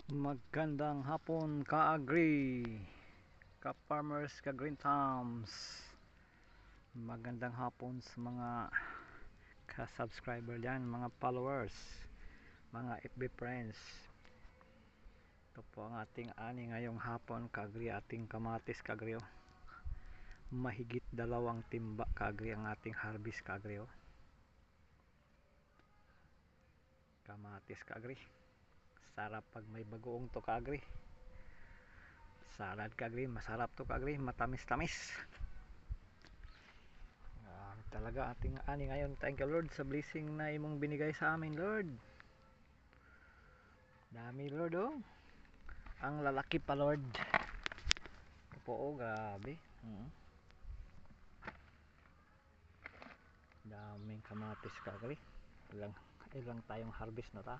Magandang hapon ka-agri, ka-farmers, ka-green thumbs. Magandang hapon sa mga ka-subscriber dyan, mga followers, mga FB friends. Ito po ang ating ani ngayong hapon ka-agri, ating kamatis ka-agri. Mahigit 2 timba ka-agri ang ating harvest ka-agri. Kamatis ka-agri. Sarap pag may bagoong to ka-agri. Salad ka-agri, masarap to ka-agri, matamis-tamis. Talaga ating ani ngayon. Thank you Lord sa blessing na imong binigay sa amin, Lord. Dami Lord, oh. Ang lalaki pa, Lord. Ito po, oh, grabe. Daming kamatis ka-agri. Ilang tayong harvest na ta.